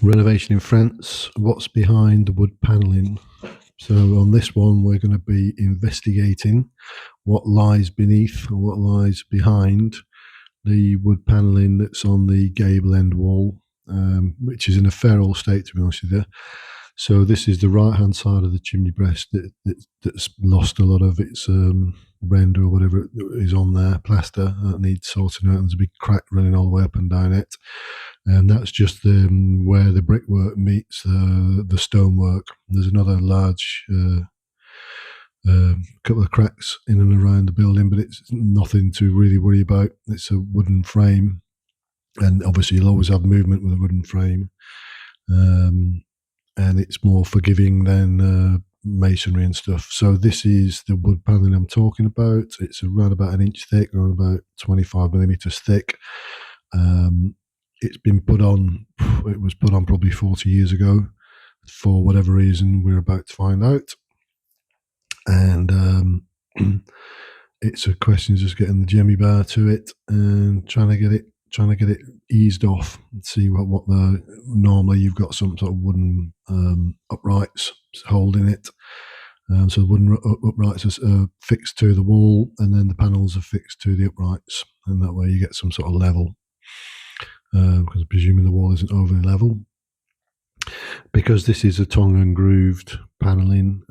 Renovation in France, what's behind the wood panelling? So on this one, we're going to be investigating what lies beneath or what lies behind the wood panelling that's on the gable end wall, which is in a fair old state, to be honest with you. So this is the right-hand side of the chimney breast that's lost a lot of its render or whatever is on there, plaster that needs sorting out, and there's a big crack running all the way up and down it. And that's just where the brickwork meets the stonework. There's another large couple of cracks in and around the building, but it's nothing to really worry about. It's a wooden frame, and obviously you'll always have movement with a wooden frame, and it's more forgiving than masonry and stuff. So this is the wood paneling I'm talking about. It's around about an inch thick, around about 25 millimeters thick. It's been put on, it was put on probably 40 years ago for whatever reason we're about to find out. And it's a question of just getting the jemmy bar to it and trying to get it eased off and see what the normally you've got some sort of wooden uprights holding it. So the wooden uprights are fixed to the wall, and then the panels are fixed to the uprights, and that way you get some sort of level. Because I'm presuming the wall isn't overly level. Because this is a tongue and grooved panelling,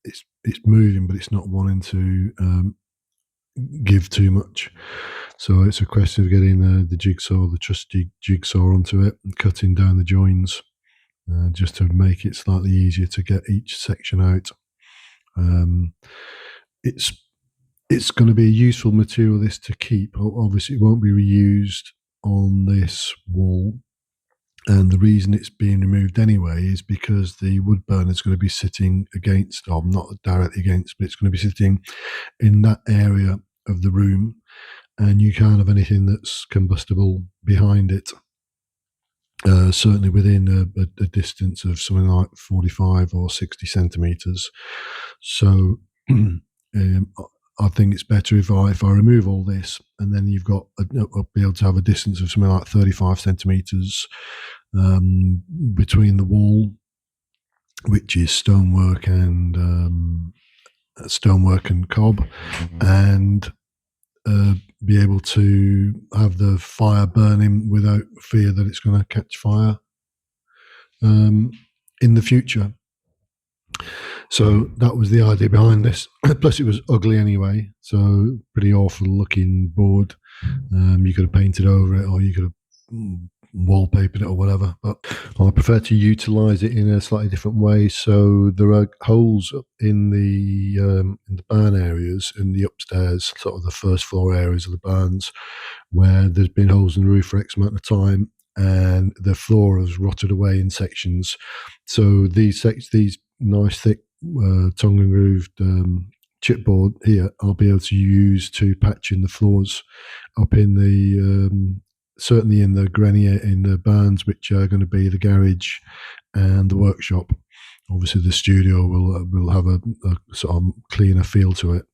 it's moving, but it's not wanting to give too much. So it's a question of getting the jigsaw, the trusty jigsaw, onto it and cutting down the joins, just to make it slightly easier to get each section out. It's going to be a useful material, this, to keep. Obviously, it won't be reused on this wall, and the reason it's being removed anyway is because the wood burner is going to be sitting against, or not directly against, but it's going to be sitting in that area of the room, and you can't have anything that's combustible behind it. Certainly within a distance of something like 45 or 60 centimeters. So I think it's better if I remove all this, and then you've got I'll be able to have a distance of something like 35 centimeters between the wall, which is stonework and cob, and be able to have the fire burning without fear that it's going to catch fire in the future. So that was the idea behind this. Plus, it was ugly anyway, so pretty awful looking board. You could have painted over it, or you could have wallpapered it or whatever, but I prefer to utilize it in a slightly different way. So there are holes in the barn areas, in the upstairs, sort of the first floor areas of the barns, where there's been holes in the roof for X amount of time, and the floor has rotted away in sections. So these nice thick tongue and grooved chipboard here, I'll be able to use to patch in the floors up in the certainly in the grenier, in the barns, which are going to be the garage and the workshop. Obviously, the studio will have a sort of cleaner feel to it.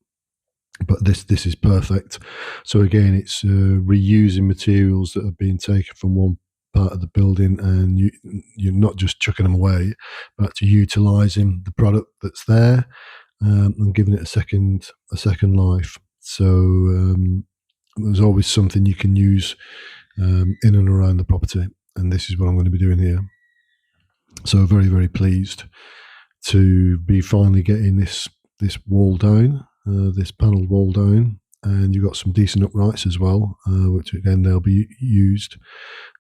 But this is perfect. So again, it's reusing materials that have been taken from one part of the building, and you're not just chucking them away, but to utilising the product that's there and giving it a second life. So there's always something you can use in and around the property, and this is what I'm going to be doing here. So very, very pleased to be finally getting this wall down, this panelled wall down, and you've got some decent uprights as well, which again they'll be used.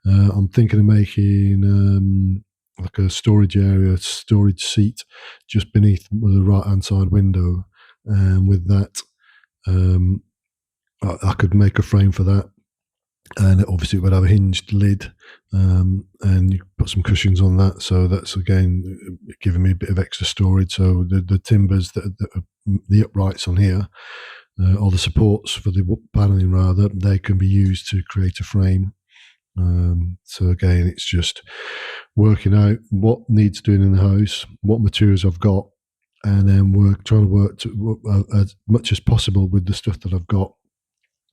I'm thinking of making like a storage area, storage seat just beneath the right hand side window, and with that I could make a frame for that, and obviously it would have a hinged lid, and you put some cushions on that. So that's again giving me a bit of extra storage. So the timbers the uprights on here, or the supports for the paneling rather, they can be used to create a frame. So again, it's just working out what needs doing in the house, what materials I've got, and then trying to work as much as possible with the stuff that I've got,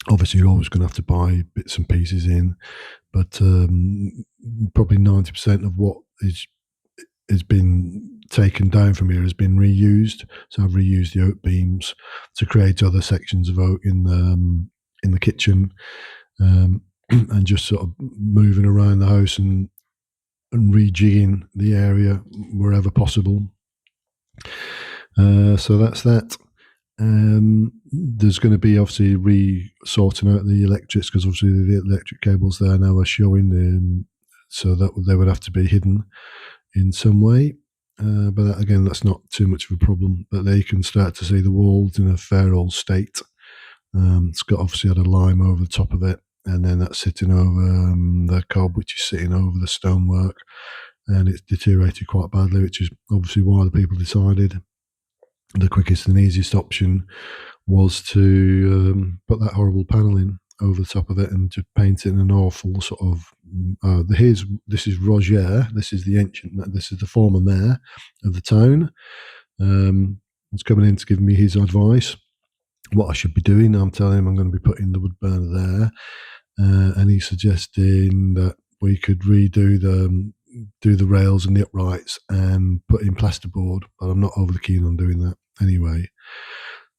Obviously, you're always going to have to buy bits and pieces in, but probably 90% of what has been taken down from here has been reused. So I've reused the oak beams to create other sections of oak in the kitchen, and just sort of moving around the house and rejigging the area wherever possible. So that's that. There's going to be obviously sorting out the electrics, because obviously the electric cables there now are showing, so that they would have to be hidden in some way. But that, again, that's not too much of a problem. But they can start to see the walls in a fair old state. It's got obviously had a lime over the top of it, and then that's sitting over the cob, which is sitting over the stonework, and it's deteriorated quite badly, which is obviously why the people decided the quickest and easiest option was to put that horrible panel in over the top of it and to paint it in an awful sort of. This is Roger. This is the ancient. This is the former mayor of the town. He's coming in to give me his advice, what I should be doing. I'm telling him I'm going to be putting the wood burner there, and he's suggesting that we could redo the rails and the uprights and put in plasterboard, but I'm not overly keen on doing that anyway.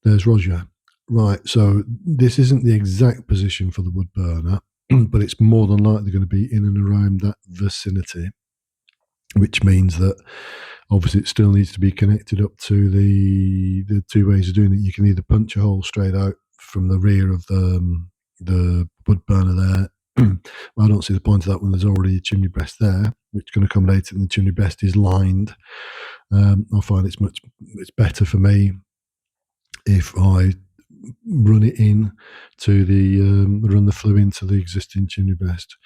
There's Roger. Right, so this isn't the exact position for the wood burner, but it's more than likely going to be in and around that vicinity, which means that obviously it still needs to be connected up to the two ways of doing it. You can either punch a hole straight out from the rear of the wood burner there. I don't see the point of that when there's already a chimney breast there, which can accommodate it, and the chimney breast is lined. I find it's better for me if I run it in to run the flue into the existing chimney breast.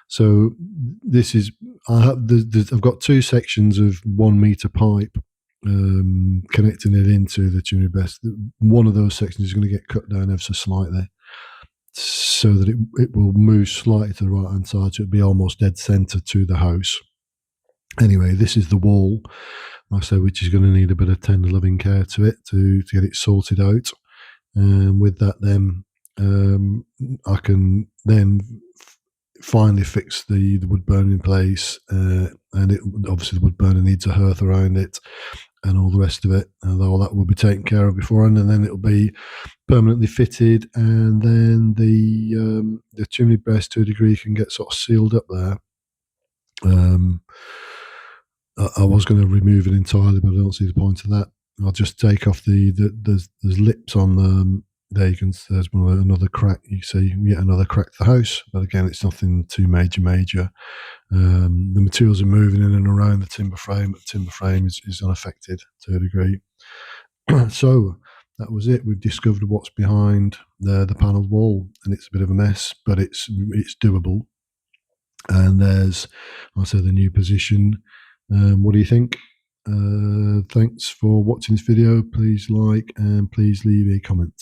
So this is I've got two sections of 1 meter pipe connecting it into the chimney breast. One of those sections is going to get cut down ever so slightly, so that it will move slightly to the right hand side, so it'll be almost dead centre to the house. Anyway, this is the wall, like I say, which is going to need a bit of tender loving care to it to get it sorted out. And with that, then I can then finally fix the wood burner in place, and obviously the wood burner needs a hearth around it and all the rest of it, and all that will be taken care of beforehand, and then it'll be permanently fitted, and then the chimney breast to a degree can get sort of sealed up there. I was going to remove it entirely, but I don't see the point of that. I'll just take off there's lips on there. You can there's another crack. You see yet another crack to the house, but again, it's nothing too major. The materials are moving in and around the timber frame, but the timber frame is unaffected to a degree. So that was it. We've discovered what's behind the panelled wall, and it's a bit of a mess, but it's doable. And there's, I say, the new position. What do you think? Thanks for watching this video. Please like and please leave a comment.